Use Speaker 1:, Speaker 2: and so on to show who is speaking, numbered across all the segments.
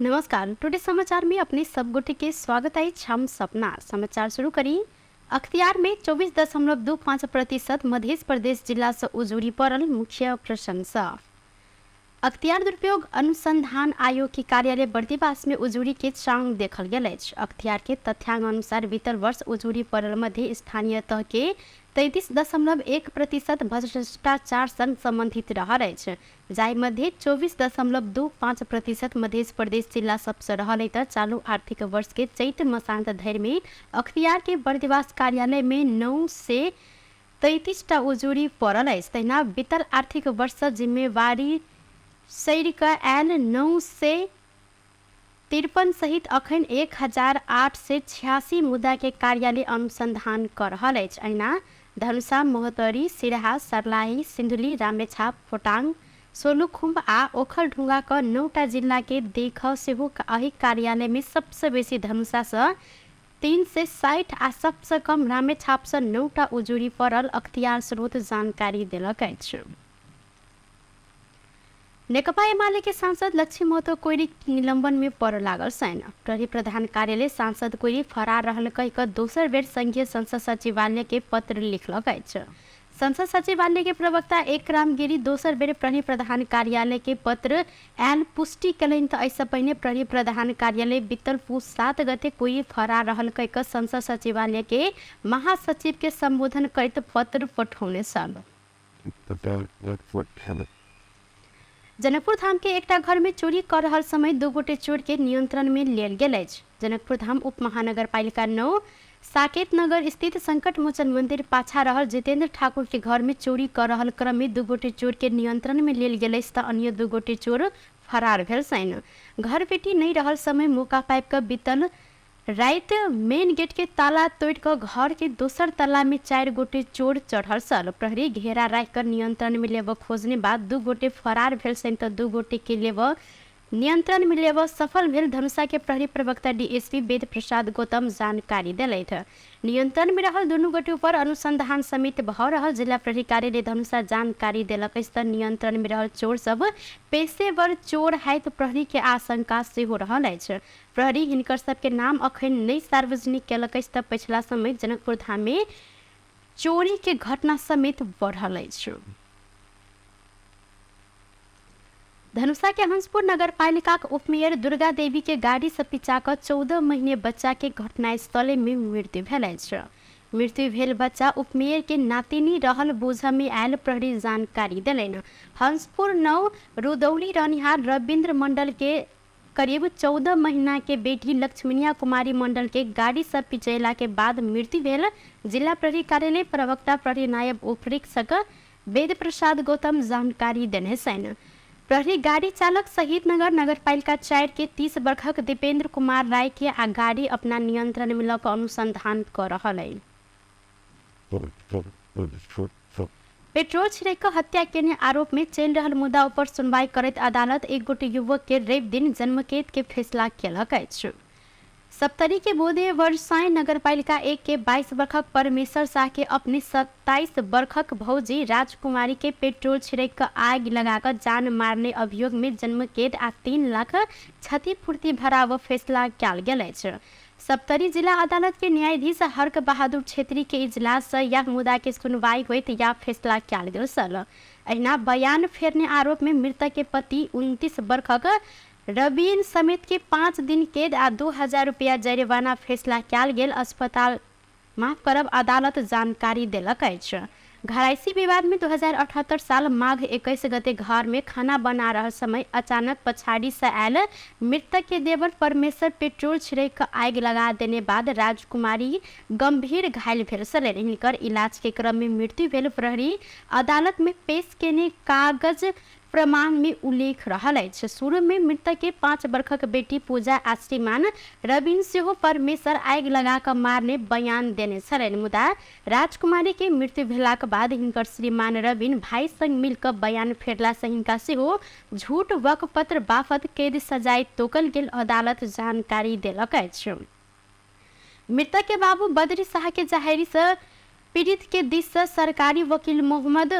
Speaker 1: नमस्कार। टुडे समाचार में अपने सब गोटे के स्वागत है। हम सपना समाचार शुरू करी। अख्तियार में 24.25% मध्य प्रदेश जिला से उजूरी पड़ल, मुख्य प्रशंसा। अख्तियार दुरुपयोग अनुसंधान आयोग के कार्यालय बर्दीवास में उजूरी के चांग देखल गेल अछि। अख्तियार के तथ्यांक अनुसार बीतल वर्ष उजूरी पड़ल मध्य स्थानीय तह के 33.1% भ्रष्टाचार संग संबंधित रहल अछि, जाहि मध्य 24.25% मध्य प्रदेश जिला सबसे रहल त चालू आर्थिक वर्ष के चैत मसांत धरि में अख्तियार के बर्दीवास कार्यालय में 9 से 33 उजूरी पड़ल अछि। तहिना बीतल आर्थिक वर्ष जिम्मेवारी सैर का एल 9 से 53 सहित अखन 1886 मुद्दा के कार्यालय अनुसंधान कर रहल अछि। अहिना धनुषा, मोहतरी, सिराहा, सर्लाही, सिंधुली, रामेछाप, फोटांग, सोलुखुम्ब आ ओखलढुंगा क 9टा जिला के देख सेहो एहि कार्यालय में सबसे बेसी धनुषा से 360 आ सबसे कम रामेछाप से 9टा उजूरी पड़ल, अख्तियार स्रोत जानकारी देलक अछि। नेकपा एमाले के सांसद लक्ष्मी महतो कोइरी निलंबन में पड़ लागल छन्। प्रहरी प्रधान कार्यालय सांसद कोइरी फरार रहल कहि कऽ दोसर बेर संघीय संसद सचिवालय के पत्र लिखलक अछि। संसद सचिवालय के प्रवक्ता एक रामगिरी दोसर बेर प्रहरी प्रधान कार्यालय के पत्र आयल पुष्टि कयलनि तऽ एहिसँ पहिने प्रहरी प्रधान कार्यालय बीतल पूस 7 गते कोइरी फरार रहल कहि कऽ संसद सचिवालय के महासचिव के संबोधन करैत पत्र पठौने छल। जनकपुर धाम के एकटा घर में चोरी कर रहल समय 2 गोटे चोर के नियंत्रण में लेल गेल अछि। जनकपुर धाम उप महानगर पालिका 9 साकेत नगर स्थित संकट मोचन मंदिर पाछा रहल जितेंद्र ठाकुर के घर में चोरी कर रहल क्रम में 2 गोटे चोर के नियंत्रण में लेल गेल अछि तऽ अन्य 2 गोटे चोर फरार भेल छन्। घर बेटी नहीं रहल समय मौका पाबि कऽ बीतल रात मेन गेट के ताला तोड़ कर घर के दोसर तल्ला में 4 गोटे चोर चढ़ल छल। प्रहरी घेरा राख कर नियंत्रण में लेब खोजने बाद 2 गोटे फरार भेल छन् तऽ 2 गोटे के लेब नियंत्रण में लेब सफल भेल। धनुषा के प्रहरी प्रवक्ता डीएसपी वेद प्रसाद गौतम जानकारी देलथि। नियंत्रण में रहल दुनू गोटे पर अनुसंधान समिति भऽ रहल। जिला प्रहरी कार्यालय धनुषा जानकारी देलक अछि तऽ नियंत्रण में रहल चोर सब पेशेवर चोर है तो प्रहरी के आशंका सेहो रहल अछि। प्रहरी हिनकर सबके नाम अखन नहीं सार्वजनिक केलक अछि तऽ पिछला समय जनकपुर धाम में चोरी के घटना समेत बढ़ल अछि। धनुषा के हंसपुर नगर पालिका उपमेयर दुर्गा देवी के गाड़ी से पिचाक 14 महीने बच्चा के घटनास्थले में मृत्यु भेल अछि। मृत्यु भेल बच्चा उपमेयर के नातिनी रहल बोझ में आयल, प्रहरी जानकारी देलनि। हंसपुर 9 रुदौली रहनिहार रविंद्र मंडल के करीब 14 महीना के बेटी लक्ष्मीनिया कुमारी मंडल के गाड़ी से पिचैला के बाद मृत्यु भेल। जिला प्रहरी कार्यालय प्रवक्ता प्रहरी नायब उपरीक्षक वेद प्रसाद गौतम जानकारी देने छन्। प्रहरी गाड़ी चालक शहीद नगर नगरपालिका 4 के 30 वर्षक दीपेंद्र कुमार राय के आ गाड़ी अपना नियंत्रण में लऽ अनुसंधान कर रहल है। पेट्रोल छिड़क हत्या केने आरोप में चल रहल मुद्दा पर सुनवाई करैत अदालत एक गोटे युवक के रवि दिन जन्मकैद के फैसला केलक अछि। सप्तरी के बोधे वर्षाई नगरपालिका 1 के 22 वर्षक परमेश्वर शाह के अपनी 27 वर्षक भौजी राजकुमारी के पेट्रोल छिड़क कर आग लगाकर जान मारने अभियोग में जन्मकैद आ 3 लाख क्षतिपूर्ति भराव फैसला कयल गेल अछि। सप्तरी जिला अदालत के न्यायाधीश हर्क बहादुर छेत्री के इजलास से यह मुद्दा के सुनवाई होइत यह फैसला कयल गेल छल। अहिना बयान फेरने आरोप में मृतक के पति 29 वर्षक रवीन समेत के 5 दिन कैद आ 2000 रुपया जरिमाना फैसला कयल गेल। अस्पताल माफ करब अदालत जानकारी देलक अछि। घरायसी विवाद में 2078 साल माघ 21 गते घर में खाना बना रहल समय अचानक पछाड़ी से आयल मृतक के देवर परमेश्वर पेट्रोल छिड़क कर आग लगा देने बाद राजकुमारी गंभीर घायल भेल छल। हिनकर इलाज के क्रम में मृत्यु भेल। प्रहरी अदालत में पेश केने कागज प्रमाण में उल्लेख रहल अछि। शुरू में मृतक के 5 वर्षक बेटी पूजा आ श्रीमान रवीन सेहो परमेश्वर आग लगा कर मारने बयान देने छलनि, मुदा राजकुमारी के मृत्यु भेलाक बाद हिनकर श्रीमान रवीन भाई संग मिलकर बयान फेरला से हिनका सेहो झूठ वकपत्र बाफत कैद सजाए तोकल गेल, अदालत जानकारी देलक अछि। मृतक के बाबू बद्री शाह के जाहिरी से पीड़ित के दिस से सरकारी वकील मोहम्मद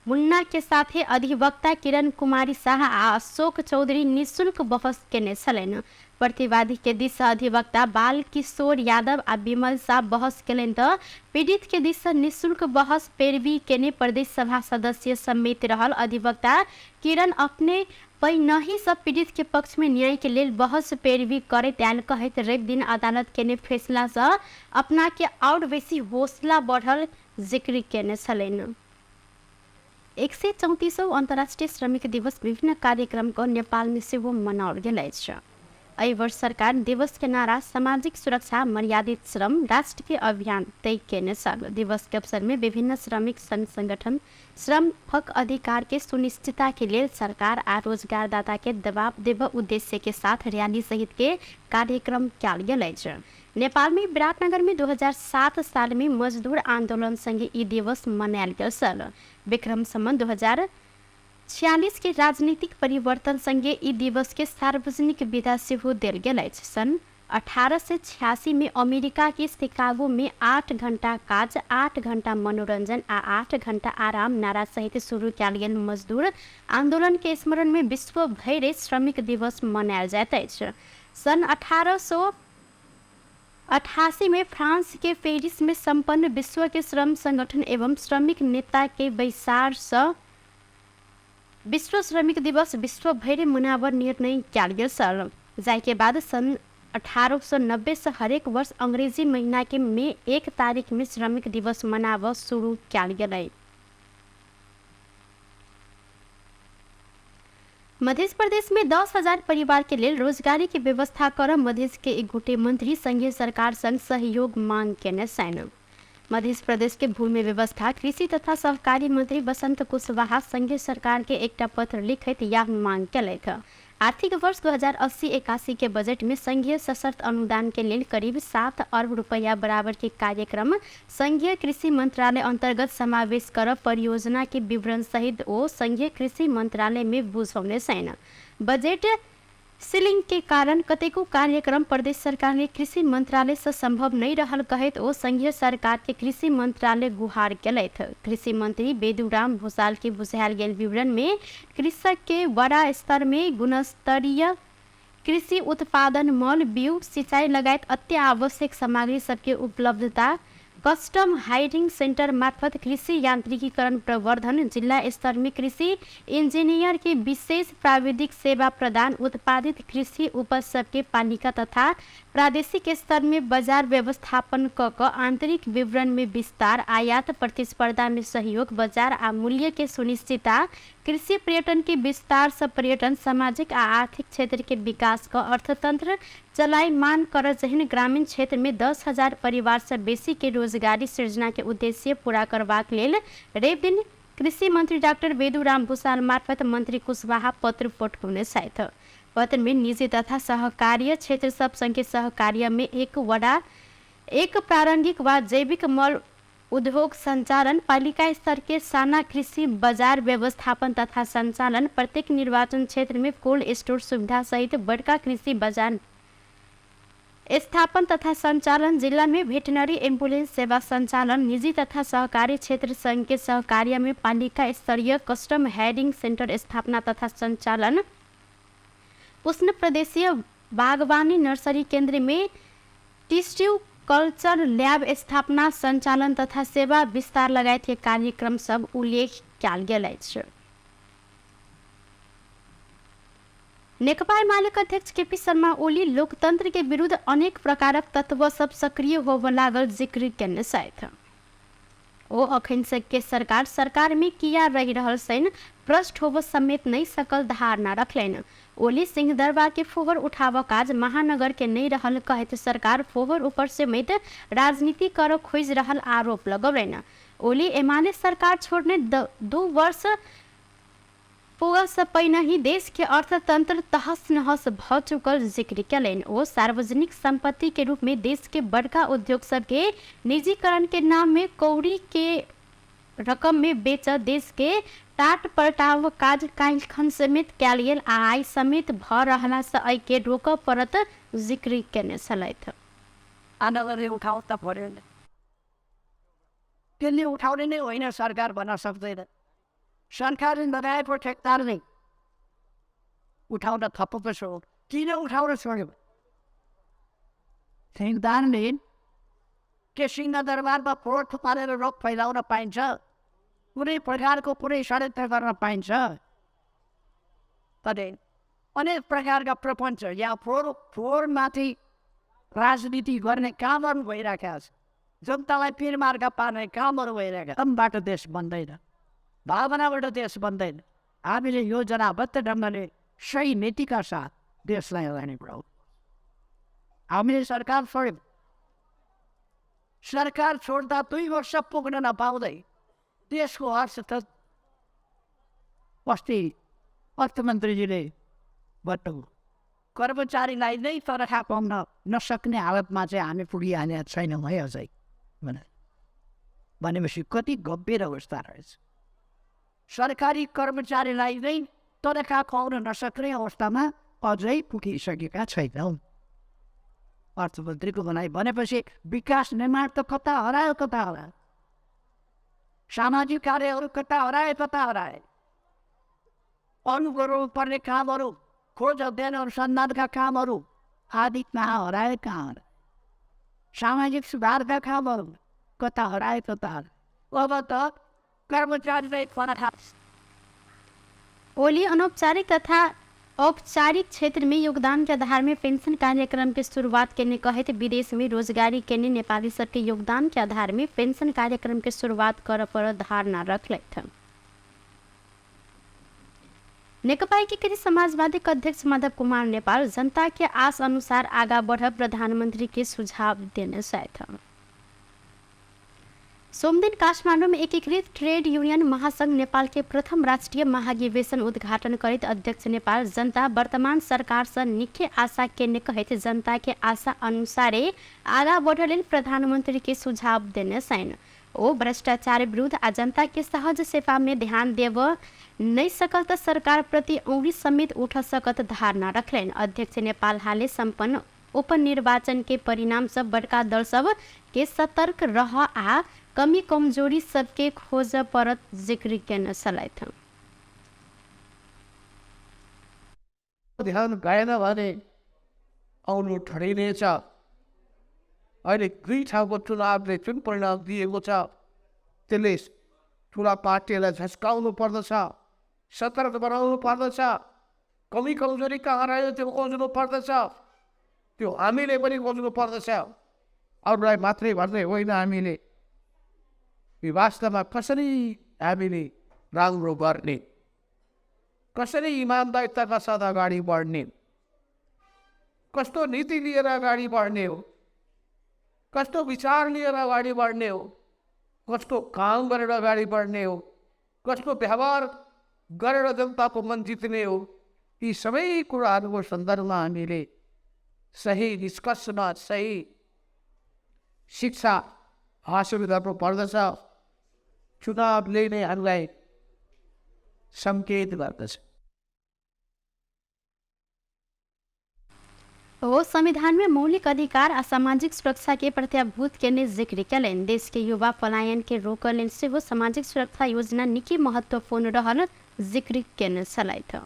Speaker 1: मुन्ना के साथे अधिवक्ता किरण कुमारी शाह आ अशोक चौधरी निःशुल्क बहस केने छलनि। प्रतिवादी के दिस अधिवक्ता बाल किशोर यादव आ विमल शाह बहस केलनि त पीड़ित के दिस निःशुल्क बहस पैरवी केने प्रदेश सभा सदस्य समेत रहल अधिवक्ता किरण अपने नहीं सब पीड़ित के पक्ष में न्याय के लिए बहस पैरवी करैत आयल कहैत रवि दिन अदालत केने फैसला से अपना के और बेसी हौसला बढ़ल जिक्र केने छलनि। 134वां अंतर्राष्ट्रीय श्रमिक दिवस विभिन्न कार्यक्रम को नेपाल में सेहो मनाओल गेल अछि। एहि वर्ष सरकार दिवस के नारा सामाजिक सुरक्षा मर्यादित श्रम राष्ट्र के अभियान तय केने छल। दिवस के अवसर में विभिन्न श्रमिक संघ संगठन श्रम हक अधिकार के सुनिश्चितता के लिए सरकार आ रोजगारदाता के दबाव देव उद्देश्य के साथ रैली सहित के कार्यक्रम कयल गेल अछि। नेपाल में विराटनगर में 2007 साल में मजदूर आंदोलन संगे ई दिवस मनायल गेल छल। विक्रम संवत 2046 के राजनीतिक परिवर्तन संगे ई दिवस के सार्वजनिक विदा सेहो देल गेल अछि। सन 1886 में अमेरिका के शिकागो में 8 घंटा काज 8 घंटा मनोरंजन आ 8 घंटा आराम नारा सहित शुरू कयल गेल मजदूर आंदोलन के स्मरण में विश्व भरि श्रमिक दिवस मनायल जाइत अछि। सन 1888 में फ्रांस के पेरिस में संपन्न विश्व के श्रम संगठन एवं श्रमिक नेता के बैसार से विश्व श्रमिक दिवस विश्व भरि मनावर निर्णय कयल गेल छल। जाय बाद सन 1890 से हरेक वर्ष अंग्रेजी महीना के मई 1 तारीख में श्रमिक दिवस मनाव शुरू कयल गेलै। मध्य प्रदेश में 10,000 परिवार के लिए रोजगारी की व्यवस्था कर मध्य के एक गोटे मंत्री संघीय सरकार संग सहयोग मांग केने छनि। मध्य प्रदेश के भूमि व्यवस्था कृषि तथा सहकारी मंत्री बसंत कुशवाहा संघीय सरकार के एकटा पत्र लिखित यह मांग केलथि। आर्थिक वर्ष 2080-81 के बजट में संघीय सशर्त अनुदान के लिए करीब 7 अरब रुपया बराबर के कार्यक्रम संघीय कृषि मंत्रालय अंतर्गत समावेश कर परियोजना के विवरण सहित ओ संघीय कृषि मंत्रालय में बुझौने छन्। बजट सीलिंग के कारण कतेको कार्यक्रम प्रदेश सरकार ने कृषि मंत्रालय से संभव नहीं रहल कहत ओ संघीय सरकार के कृषि मंत्रालय गुहार केलथि। कृषि मंत्री बेदूराम भूसाल के बुझायल गेल विवरण में कृषक के बड़ा स्तर में गुणस्तरीय कृषि उत्पादन मल बीउ सिंचाई लगायत अति आवश्यक सामग्री सबके उपलब्धता कस्टम हायरिंग सेंटर मार्फत कृषि यांत्रिकीकरण प्रवर्धन जिला स्तर में कृषि इंजीनियर की विशेष प्राविधिक सेवा प्रदान उत्पादित कृषि उपज सबके पालिका तथा प्रादेशिक स्तर में बाजार व्यवस्थापन क आंतरिक विवरण में विस्तार आयात प्रतिस्पर्धा में सहयोग बाजार आ मूल्य के सुनिश्चितता कृषि पर्यटन के विस्तार से पर्यटन सामाजिक आ आर्थिक क्षेत्र के विकास का अर्थतंत्र चलायमान कर जहन ग्रामीण क्षेत्र में 10,000 परिवार से बेसी के रोजगारी सृजना के उद्देश्य पूरा करबाक लेल रवि दिन कृषि मंत्री डॉक्टर बेदूराम भूसाल मार्फत मंत्री कुशवाहा पत्र पठौने छथि। पत्र में निजी तथा सहकार्य क्षेत्र सब संघ सहकार्य में एक प्रारंभिक व जैविक मल उद्योग संचालन पालिका स्तर के साना कृषि बाजार व्यवस्थापन तथा संचालन प्रत्येक निर्वाचन क्षेत्र में कोल्ड स्टोर सुविधा सहित बड़का कृषि बाजार स्थापन तथा संचालन जिला में वेटनरी एम्बुलेंस सेवा संचालन निजी तथा सहकारी क्षेत्र संघ के सहकार्य में पालिका स्तरीय कस्टम हायरिंग सेंटर स्थापना तथा संचालन उष्ण प्रदेशीय बागवानी नर्सरी केंद्र में टिश्यू कल्चर लैब स्थापना संचालन तथा सेवा विस्तार लगायत कार्यक्रम सब उल्लेख कयल गेल अछि। नेकपा मालेक अध्यक्ष केपी शर्मा ओली लोकतंत्र के विरुद्ध अनेक प्रकारक तत्व सब सक्रिय होबय लागल जिक्र केने छथि। ओ अखन से के सरकार में किया रही रहल सैन भ्रष्ट होब समेत नहीं सकल धारणा रखलनि। ओली सिंह दरबार के फोहर उठाव काज महानगर के नहीं रहल कहत सरकार फोहर ऊपर समेत राजनीति कर खोज रहल आरोप लगौलनि। ओली एमाले सरकार छोड़ने 2 वर्ष पूरा से पहिने ही देश के अर्थतंत्र तहस नहस भ चुकल जिक्र कयलनि। ओ सार्वजनिक संपत्ति के रूप में देश के बड़का उद्योग सब के निजीकरण के नाम में कौड़ी के रकम में बेच देश के टाट पलटाव काज काल्खन समेत कयल गेल आय समेत भ रहला से एहि के रोक पड़त जिक्र केने छलथि।
Speaker 2: आन्दोलनले उठाउ त पर्यो त्यसले उठाउने नै होइन सरकार भन्न सक्दैन। सरकारले लगाएको ठेक्दारले उठाउन थपेको छ। किन उठाउन छोड्यो? ठेकदारले के सिंहदरबारमा फोहोर थुपारेर रोग फैलाउन पाइन्छ? कुनै प्रकारको कुनै षड्यन्त्र गर्न पाइन्छ? तर अनेक प्रकारका प्रपञ्च यहाँ फोहोरमाथि राजनीति गर्ने कामहरू भइरहेका छन्। जनतालाई पिरमार्ग पार्ने कामहरू भइरहेका। धर्मबाट देश बन्दैन, भावनाबाट देश बन्दैन। हामीले योजनाबद्ध ढङ्गले सही नीतिका साथ देशलाई अगाडि बढाउँ। हामीले सरकार छोड्यौँ। सरकार छोड्दा 2 वर्ष पुग्न नपाउँदै देशको अर्थतन्त्र अस्ति अर्थमन्त्रीजीले भन्नु कर्मचारीलाई नै तनखा पाउन नसक्ने हालतमा चाहिँ हामी पुगिहालेका छैनौँ है अझै भनेपछि कति गम्भीर अवस्था रहेछ। सरकारी कर्मचारीलाई नै तनखा खुवाउन नसक्ने अवस्थामा अझै पुगिसकेका छैनौँ। अर्थमन्त्रीको भनाइ भनेपछि विकास निर्माण त कता हरायो कता हरायो, सामाजिक कार्यहरू कता हराए, अरू गर्नुपर्ने कामहरू, खोज अध्ययन अनुसन्धानका कामहरू आदि कहाँ हराए, सामाजिक सुधारका कामहरू कता हराए। अब त कर्मचारीलाई तनखा।
Speaker 1: ओली अनौपचारिक तथा औपचारिक क्षेत्र में योगदान के आधार में पेंशन कार्यक्रम की शुरुआत करने कहे थे। विदेश में रोजगारी करने नेपाली सब के योगदान के आधार में पेंशन कार्यक्रम की शुरुआत कर पर धारणा रखले थे। नेकपा एकीकृत समाजवादी के अध्यक्ष माधव कुमार नेपाल जनता के आस अनुसार आगा बढ़ प्रधानमंत्री के सुझाव देने सहित सोमदिन काठमाडौँ में एकीकृत ट्रेड यूनियन महासंघ नेपाल के प्रथम राष्ट्रीय महाधिवेशन उद्घाटन करित अध्यक्ष नेपाल जनता वर्तमान सरकार से निकै आशा केने कहित जनता के आशा अनुसार आगा बढ़ल प्रधानमंत्री के सुझाव देने सैन। ओ भ्रष्टाचार विरुद्ध आ जनता के सहज सेवा में ध्यान देव नहीं सकल त सरकार प्रति औंधी समेत उठ सकत धारणा रखलेन। अध्यक्ष नेपाल हाले संपन्न उपनिर्वाचन के परिणाम सब बड़का दल सब के सतर्क रह आ कमी कमजोरी सबके खोज परत जिक्र गर्न सलाइत।
Speaker 3: ध्यान गएन भने आउनु ठडिनेछ। अहिले 2 ठाउँको चुनावले जुन परिणाम दिएको छ त्यसले ठुला पार्टीलाई झस्काउनु पर्दछ, सतर्क बनाउनु पर्दछ, कमी कमजोरी कहाँ रह्यो त्यो खोज्नु पर्दछ, त्यो हामीले पनि खोज्नु पर्दछ। अरूलाई मात्रै भन्ने होइन, हामीले वास्तवमा कसरी हामीले राम्रो गर्ने, कसरी इमानदारिताका साथ अगाडि बढ्ने, कस्तो नीति लिएर अगाडि बढ्ने हो, कस्तो विचार लिएर अगाडि बढ्ने हो, कस्तो काम गरेर अगाडि बढ्ने हो, कस्तो व्यवहार गरेर जनताको मन जित्ने हो, यी सबै कुराहरूको सन्दर्भमा हामीले सही निष्कर्षमा सही शिक्षा हासिल गर्नु पर्दछ। चुनावले नै हामीलाई संकेत गर्दछ।
Speaker 1: वो संविधान में मौलिक अधिकार और सामाजिक सुरक्षा के प्रत्याभूत करने जिक्र कलेन। देश के युवा पलायन के रोकलेन से वो सामाजिक सुरक्षा योजना निकै महत्वपूर्ण रहल जिक्र करने सलाइत।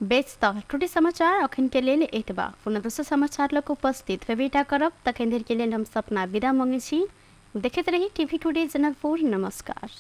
Speaker 1: बेच टुडे समाचार अखन के लिए एतबा पुनः दोसर समाचार लोग उपस्थित बेटा करब तखन देर के लिए हम सपना विदा मांगे छी। देखते रही टीवी टुडे जनकपुर। नमस्कार।